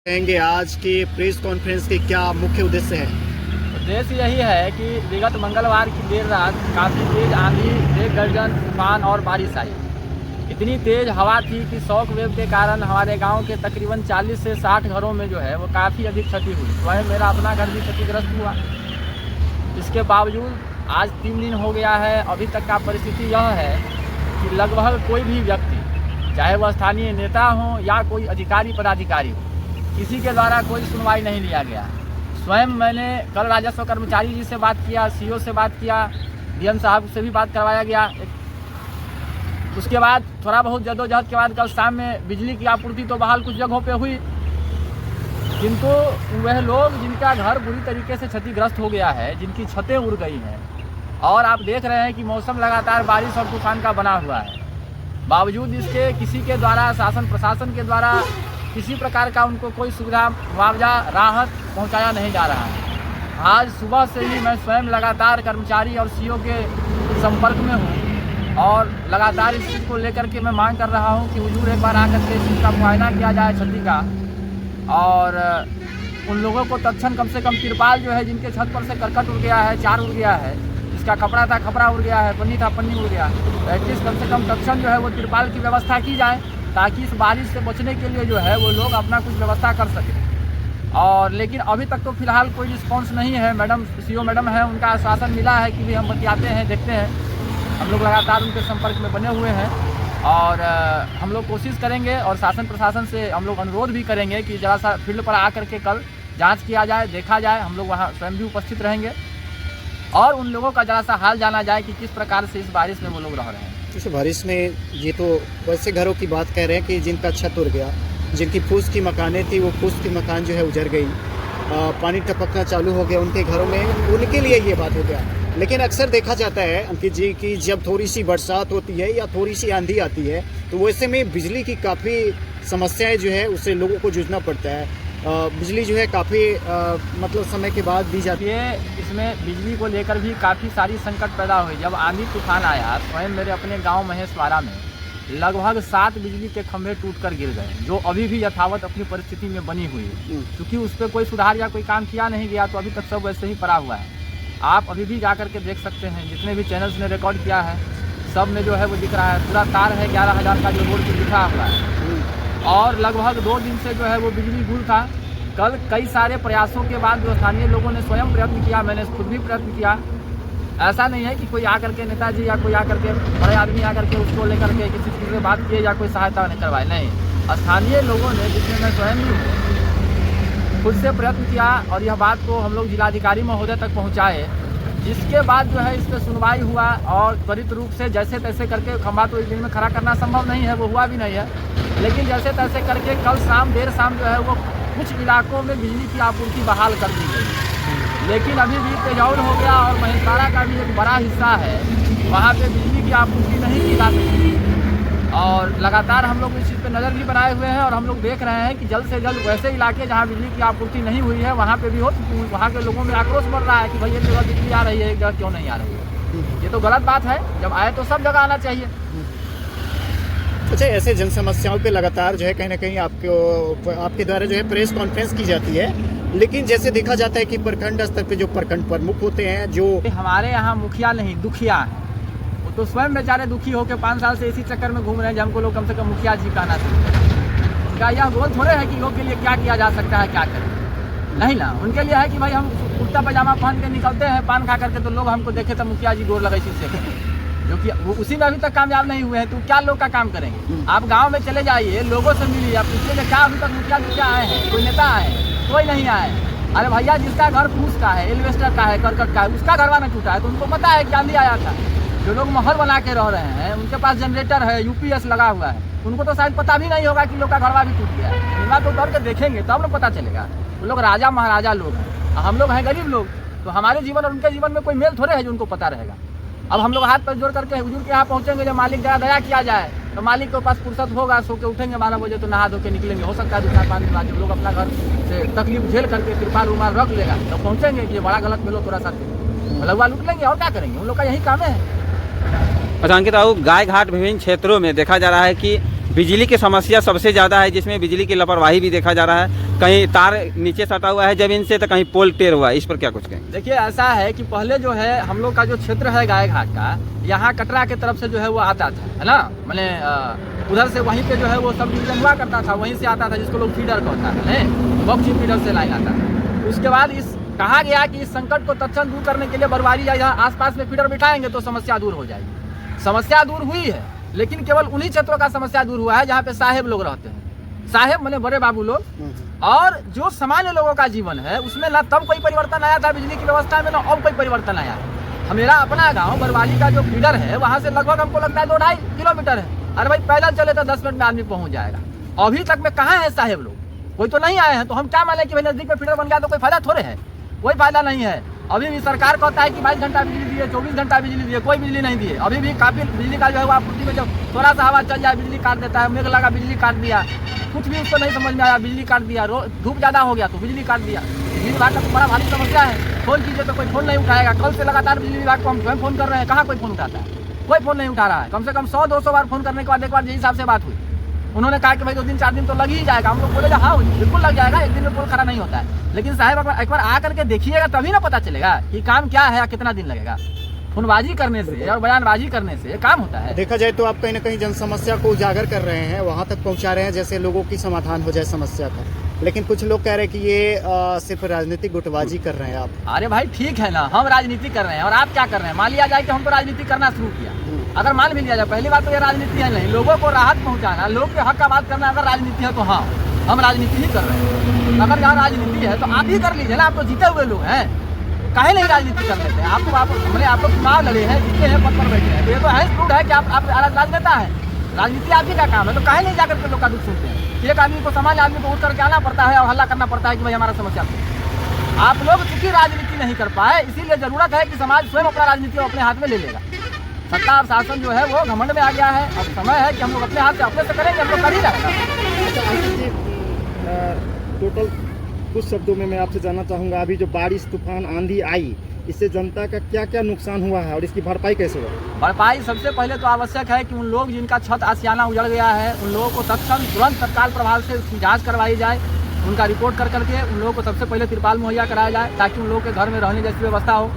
कहेंगे आज की प्रेस कॉन्फ्रेंस के क्या मुख्य उद्देश्य है? उद्देश्य यही है कि विगत मंगलवार की देर रात काफ़ी तेज आंधी, तेज गर्जन, तूफान और बारिश आई। इतनी तेज हवा थी कि शॉक वेव के कारण हमारे गांव के तकरीबन 40 से 60 घरों में जो है वो काफ़ी अधिक क्षति हुई। वहीं मेरा अपना घर भी क्षतिग्रस्त हुआ। इसके बावजूद आज 3 दिन हो गया है, अभी तक का परिस्थिति यह है कि लगभग कोई भी व्यक्ति, चाहे वह स्थानीय नेता हो या कोई अधिकारी पदाधिकारी हो, किसी के द्वारा कोई सुनवाई नहीं लिया गया। स्वयं मैंने कल राजस्व कर्मचारी जी से बात किया, सीओ से बात किया, डीएम साहब से भी बात करवाया गया। उसके बाद थोड़ा बहुत जद्दोजहद के बाद कल शाम में बिजली की आपूर्ति तो बहाल कुछ जगहों पे हुई, किंतु वह लोग जिनका घर बुरी तरीके से क्षतिग्रस्त हो गया है, जिनकी छतें उड़ गई हैं, और आप देख रहे हैं कि मौसम लगातार बारिश और तूफान का बना हुआ है, बावजूद इसके किसी के द्वारा, शासन प्रशासन के द्वारा किसी प्रकार का उनको कोई सुविधा, मुआवजा, राहत पहुंचाया नहीं जा रहा है। आज सुबह से ही मैं स्वयं लगातार कर्मचारी और सीओ के संपर्क में हूं और लगातार इस चीज़ को लेकर के मैं मांग कर रहा हूं कि हुजूर एक बार आकर के इस चीज़ का मुआयना किया जाए क्षति का, और उन लोगों को तत्क्षण कम से कम तिरपाल जो है, जिनके छत पर से करकट उड़ गया है, चार उड़ गया है, जिसका कपड़ा था कपड़ा उड़ गया है, पन्नी था पन्नी उड़ गया, तो एटलीस्ट कम से कम तत्क्षण जो है वो तिरपाल की व्यवस्था की जाए, ताकि इस बारिश से बचने के लिए जो है वो लोग अपना कुछ व्यवस्था कर सकें। और लेकिन अभी तक तो फिलहाल कोई रिस्पांस नहीं है। मैडम, सीओ मैडम है, उनका आश्वासन मिला है कि भी हम बतियाते हैं, देखते हैं। हम लोग लगातार उनके संपर्क में बने हुए हैं और हम लोग कोशिश करेंगे और शासन प्रशासन से हम लोग अनुरोध भी करेंगे कि ज़रा सा फील्ड पर आकर के कल जाँच किया जाए, देखा जाए। हम लोग वहाँ स्वयं भी उपस्थित रहेंगे और उन लोगों का ज़रा सा हाल जाना जाए कि किस प्रकार से इस बारिश में वो लोग रह रहे हैं। इस बारिश में ये तो वैसे घरों की बात कह रहे हैं कि जिनका छत उड़ गया, जिनकी फूस की मकानें थी, वो फूस की मकान जो है उजड़ गई, पानी टपकना चालू हो गया उनके घरों में, उनके लिए ये बात हो गया। लेकिन अक्सर देखा जाता है अंकित जी कि जब थोड़ी सी बरसात होती है या थोड़ी सी आंधी आती है तो वैसे में बिजली की काफ़ी समस्याएं जो है उससे लोगों को जूझना पड़ता है। बिजली जो है काफ़ी मतलब समय के बाद दी जाती है। इसमें बिजली को लेकर भी काफ़ी सारी संकट पैदा हुई। जब आंधी तूफान आया, स्वयं मेरे अपने गांव महेशवाड़ा में लगभग 7 बिजली के खंभे टूटकर गिर गए, जो अभी भी यथावत अपनी परिस्थिति में बनी हुई है, क्योंकि उस पर कोई सुधार या कोई काम किया नहीं गया, तो अभी तक सब वैसे ही पड़ा हुआ है। आप अभी भी जा कर के देख सकते हैं, जितने भी चैनल्स ने रिकॉर्ड किया है सब में जो है वो दिख रहा है, पूरा तार है 11,000 का जो रोड पर दिखा हुआ है, और लगभग 2 दिन से जो है वो बिजली गुल था। कल कई सारे प्रयासों के बाद जो स्थानीय लोगों ने स्वयं प्रयत्न किया, मैंने खुद भी प्रयत्न किया। ऐसा नहीं है कि कोई आकर के नेताजी या कोई आकर के बड़े आदमी आकर के उसको लेकर के किसी चीज़ से बात किए या कोई सहायता नहीं करवाए, नहीं, स्थानीय लोगों ने, जिसमें मैं स्वयं भी खुद से प्रयत्न किया और यह बात को हम लोग जिलाधिकारी महोदय तक पहुँचाए, जिसके बाद जो है इस पर सुनवाई हुआ और त्वरित रूप से जैसे तैसे करके, खंभा तो एक दिन में खड़ा करना संभव नहीं है, वो हुआ भी नहीं है, लेकिन जैसे तैसे करके कल शाम देर शाम जो है वो कुछ इलाकों में बिजली की आपूर्ति बहाल कर दी गई। लेकिन अभी भी तेजौल हो गया और महेशवाड़ा का भी एक बड़ा हिस्सा है, वहाँ पे बिजली की आपूर्ति नहीं की जा सकती, और लगातार हम लोग इस चीज़ पे नज़र भी बनाए हुए हैं और हम लोग देख रहे हैं कि जल्द से जल्द वैसे इलाके जहाँ बिजली की आपूर्ति नहीं हुई है वहाँ पे भी हो, वहाँ के लोगों में आक्रोश बढ़ रहा है कि भाई एक जगह बिजली आ रही है, एक जगह क्यों नहीं आ रही है। ये तो गलत बात है, जब आए तो सब जगह आना चाहिए। अच्छा, ऐसे जन समस्याओं पे लगातार जो है कहीं ना कहीं आपके द्वारा जो है प्रेस कॉन्फ्रेंस की जाती है, लेकिन जैसे देखा जाता है कि प्रखंड स्तर पे जो प्रखंड प्रमुख होते हैं, जो हमारे यहाँ मुखिया नहीं दुखिया है, वो तो स्वयं बेचारे दुखी होकर 5 साल से इसी चक्कर में घूम रहे हैं कि हमको लोग कम से कम मुखिया जी कहना चाहिए। उनका यह गोल थोड़े है कि लोग के लिए क्या किया जा सकता है, क्या करें, नहीं ना, उनके लिए है कि भाई हम कुर्ता पजामा पहन के निकलते हैं पान खा करके, तो लोग हमको देखे तो मुखिया जी गोर लगे से, जो कि वो उसी में अभी तक कामयाब नहीं हुए हैं, तो क्या लोग का काम करेंगे। आप गांव में चले जाइए, लोगों से मिलिए, आप पूछिए क्या अभी तक मुखिया जी क्या आए हैं, कोई नेता आए हैं, कोई नहीं आए। अरे भैया, जिसका घर फूस का है, एल्वेस्टर का है, करकट का है, उसका घरवा न टूटा है तो उनको पता है कि आंधी आया था। जो लोग महल बना के रह रहे हैं, उनके पास जनरेटर है, यूपीएस लगा हुआ है, उनको तो शायद पता भी नहीं होगा कि लोग का घरवा भी टूट गया है। इनका तो उतर के देखेंगे तब ना पता चलेगा। वो लोग राजा महाराजा लोग हैं, हम लोग हैं गरीब लोग, तो हमारे जीवन और उनके जीवन में कोई मेल थोड़े है जो उनको पता रहेगा। अब हम लोग हाथ पर जोड़ करके हुजूर के यहाँ पहुँचेंगे, जब मालिक दया किया जाए तो मालिक के पास फुर्सत होगा, सो के उठेंगे 12 बजे तो नहा धो के निकलेंगे। हो सकता है 2-4-5 दिन बाद जब लोग अपना घर से तकलीफ झेल करके तिरपाल रुमाल रख लेगा तो पहुँचेंगे कि ये बड़ा गलत मिलो थोड़ा सा लगवा लूट लेंगे, और क्या करेंगे, उन लोग का यही काम है। अच्छा अंकित बाबू, गाय घाट विभिन्न क्षेत्रों में देखा जा रहा है कि बिजली की समस्या सबसे ज़्यादा है, जिसमें बिजली की लापरवाही भी देखा जा रहा है। कहीं तार नीचे सटा हुआ है ज़मीन से, तो कहीं पोल टेर हुआ है। इस पर क्या कुछ कहें? देखिए ऐसा है कि पहले जो है हम लोग का जो क्षेत्र है गाय घाट का, यहाँ कटरा के तरफ से जो है वो आता था, है ना, मैंने उधर से वहीं पे जो है वो सब डिवीजन हुआ करता था, वहीं से आता था, जिसको लोग फीडर कहता है, बॉक्सी फीडर से लाइन आता था। उसके बाद कहा गया कि इस संकट को तत्क्षण दूर करने के लिए बरवारी या यहाँ आसपास में फीडर बिठाएंगे तो समस्या दूर हो जाएगी। समस्या दूर हुई है, लेकिन केवल उन्हीं क्षेत्रों का समस्या दूर हुआ है जहाँ पे साहेब लोग रहते हैं। साहेब माने बड़े बाबू लोग, और जो सामान्य लोगों का जीवन है उसमें ना तब कोई परिवर्तन आया था बिजली की व्यवस्था में, ना अब कोई परिवर्तन आया है। मेरा अपना गांव बरवाली का जो फीडर है वहां से लगभग हमको लगता है 2-2.5 किलोमीटर है। अरे भाई पैदल चले तो 10 मिनट में आदमी पहुंच जाएगा। अभी तक में कहाँ है साहेब लोग? कोई तो नहीं आए हैं। तो हम क्या माने कि भाई नजदीक में फीडर बन गया तो कोई फायदा थोड़े है? कोई फायदा नहीं है। अभी भी सरकार कहता है कि 22 घंटा बिजली दिए, 24 घंटा बिजली दिए, कोई बिजली नहीं दिए। अभी भी काफी बिजली का जो है वो आपूर्ति में जब थोड़ा सा हवा चल जाए बिजली काट देता है, मेघ लगा बिजली काट दिया, कुछ भी उसको नहीं समझ में आया बिजली काट दिया, धूप ज्यादा हो गया तो बिजली काट दिया। बिजली विभाग का तो बड़ा भारी समस्या है। फोन कीजिए तो कोई फोन नहीं उठाएगा। कल से लगातार बिजली विभाग को हम स्वयं फोन कर रहे हैं, कहाँ कोई फोन उठाता है? कोई फोन नहीं उठा रहा है। कम से कम 100-200 बार फोन करने के बाद एक बार यही हिसाब से बात हुई। उन्होंने कहा कि भाई 2-3-4 दिन तो लग ही जाएगा। हम लोग बोले हाँ बिल्कुल लग जाएगा, एक दिन में पोल खड़ा नहीं होता है। लेकिन साहब एक बार आकर के देखिएगा तभी ना पता चलेगा कि काम क्या है, कितना दिन लगेगा। फोनबाजी करने से और बयानबाजी करने से काम होता है? देखा जाए तो आप कहीं ना कहीं जन समस्या को उजागर कर रहे हैं, वहाँ तक पहुँचा रहे हैं जैसे लोगों की समाधान हो जाए समस्या का। लेकिन कुछ लोग कह रहे हैं कि ये सिर्फ राजनीतिक गुटबाजी कर रहे हैं आप। अरे भाई ठीक है ना, हम राजनीति कर रहे हैं और आप क्या कर रहे हैं? मान लिया जाए कि हम तो राजनीति करना शुरू किया। अगर मान भी लिया जाए, पहली बात तो ये राजनीति है नहीं। लोगों को राहत पहुंचाना, लोग के हक का बात करना अगर राजनीति है तो हाँ हम राजनीति ही कर रहे हैं। अगर यहाँ राजनीति है तो आप ही कर लीजिए ना, आप तो जीते हुए लोग हैं, काहे नहीं राजनीति कर लेते हैं? आप लोग चुनाव लड़े हैं, जीते हैं, पद पर बैठे हैं, तो ये तो है प्रूफ है कि आप राजनेता है। राजनीति आप ही का काम है, तो काहे नहीं जाकर के लोग का दुख सुनते हैं? एक आदमी को, सामान्य आदमी को उठ करके आना पड़ता है और हल्ला करना पड़ता है कि भाई हमारा समस्या है। आप लोग चूंकि राजनीति नहीं कर पाए, इसीलिए जरूरत है कि समाज स्वयं अपना राजनीति अपने हाथ में ले लेगा। सत्ता और शासन जो है वो घमंड में आ गया है। अब समय है कि हम लोग अपने हाथ से अपने से करेंगे, हम लोग कर ही जाएगा। टोटल कुछ शब्दों में मैं आपसे जानना चाहूँगा, अभी जो बारिश, तूफान, आंधी आई, इससे जनता का क्या क्या नुकसान हुआ है और इसकी भरपाई कैसे हुआ? भरपाई सबसे पहले तो आवश्यक है कि उन लोग जिनका छत आशियाना उजड़ गया है, उन लोगों को तत्क्षण तुरंत तत्काल प्रभाव से उसकी जाँच करवाई जाए। उनका रिपोर्ट कर करके उन लोगों को सबसे पहले तिरपाल मुहैया कराया जाए, ताकि उन लोगों के घर में रहने जैसी व्यवस्था हो।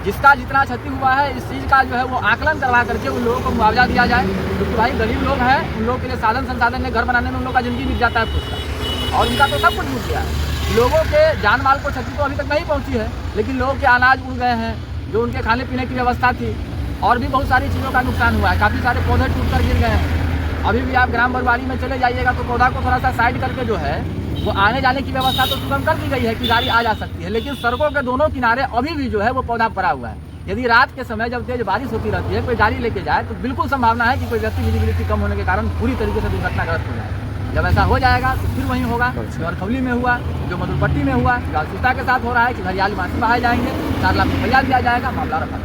जिसका जितना क्षति हुआ है इस चीज़ का जो है वो आकलन करवा करके उन लोगों को मुआवजा दिया जाए। क्योंकि भाई गरीब लोग हैं, उन लोगों के लिए साधन संसाधन में घर बनाने में उन लोगों का जिंदगी बीत जाता है खुद का, और उनका तो सब कुछ बीत गया है। लोगों के जान माल को क्षति तो अभी तक नहीं पहुंची है, लेकिन लोगों के अनाज उड़ गए हैं, जो उनके खाने पीने की व्यवस्था थी, और भी बहुत सारी चीज़ों का नुकसान हुआ है। काफ़ी सारे पौधे टूट कर गिर गए हैं। अभी भी आप ग्राम बरवारी में चले जाइएगा तो पौधा को थोड़ा सा साइड करके जो है वो आने जाने की व्यवस्था तो सुगम कर दी गई है कि गाड़ी आ जा सकती है, लेकिन सड़कों के दोनों किनारे अभी भी जो है वो पौधा पड़ा हुआ है। यदि रात के समय जब तेज बारिश होती रहती है, कोई गाड़ी लेके जाए तो बिल्कुल संभावना है कि कोई व्यक्ति विजिबिलिटी कम होने के कारण पूरी तरीके से दुर्घटनाग्रस्त हो जाए। जब ऐसा हो जाएगा तो फिर वहीं होगा जो अरखौली में हुआ, जो मधुरपट्टी में हुआ, जासूसता के साथ हो रहा है कि घरियाली मासी बहाए जाएंगे, 4 लाख रुपया दिया जाएगा, मामला रखा।